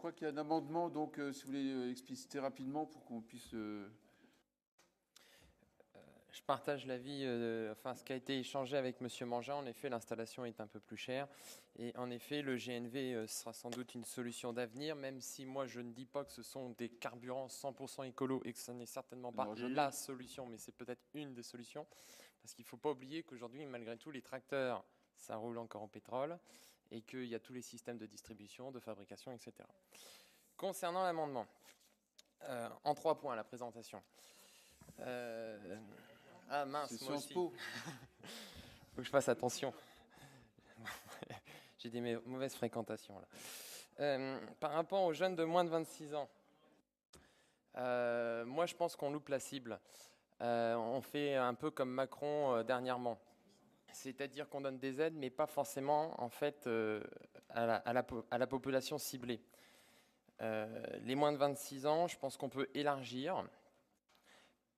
crois qu'il y a un amendement, donc si vous voulez expliciter rapidement pour qu'on puisse... Je partage l'avis, ce qui a été échangé avec M. Mangin. En effet, l'installation est un peu plus chère. Et en effet, le GNV sera sans doute une solution d'avenir, même si moi, je ne dis pas que ce sont des carburants 100% écolo et que ce n'est certainement pas la solution, mais c'est peut-être une des solutions. Parce qu'il ne faut pas oublier qu'aujourd'hui, malgré tout, les tracteurs, ça roule encore au pétrole et qu'il y a tous les systèmes de distribution, de fabrication, etc. Concernant l'amendement, en 3 points, la présentation. Ah mince, moi aussi. Faut que je fasse attention. J'ai des mauvaises fréquentations là. Par rapport aux jeunes de moins de 26 ans, moi je pense qu'on loupe la cible. On fait un peu comme Macron dernièrement. C'est-à-dire qu'on donne des aides, mais pas forcément en fait à la population ciblée. Les moins de 26 ans, je pense qu'on peut élargir.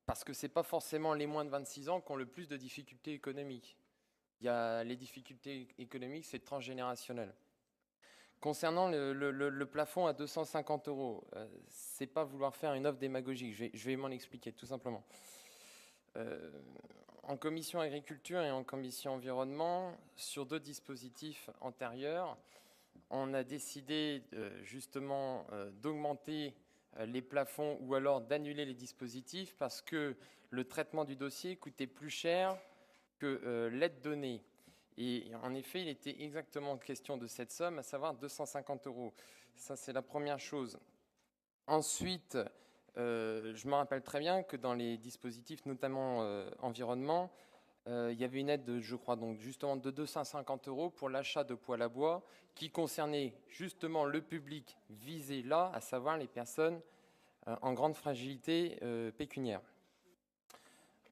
Parce que ce n'est pas forcément les moins de 26 ans qui ont le plus de difficultés économiques. Il y a les difficultés économiques, c'est transgénérationnel. Concernant le plafond à 250 €, ce n'est pas vouloir faire une offre démagogique. Je vais m'en expliquer tout simplement. En commission agriculture et en commission environnement, sur 2 dispositifs antérieurs, on a décidé justement d'augmenter les plafonds ou alors d'annuler les dispositifs parce que le traitement du dossier coûtait plus cher que l'aide donnée. Et en effet, il était exactement question de cette somme, à savoir 250 €. Ça, c'est la première chose. Ensuite, je me rappelle très bien que dans les dispositifs, notamment environnement, il y avait une aide, je crois, donc justement de 250 € pour l'achat de poêle à bois qui concernait justement le public visé là, à savoir les personnes en grande fragilité pécuniaire.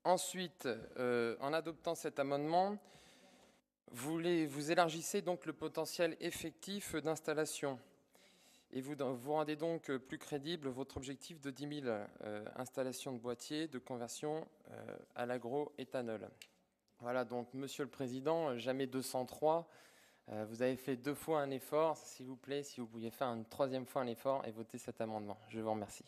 Ensuite, en adoptant cet amendement, vous élargissez donc le potentiel effectif d'installation et vous rendez donc plus crédible votre objectif de 10 000 installations de boîtiers de conversion à l'agroéthanol. Voilà, donc, Monsieur le Président, jamais 203. Vous avez fait 2 fois un effort. S'il vous plaît, si vous pouviez faire une 3e fois un effort et voter cet amendement. Je vous remercie.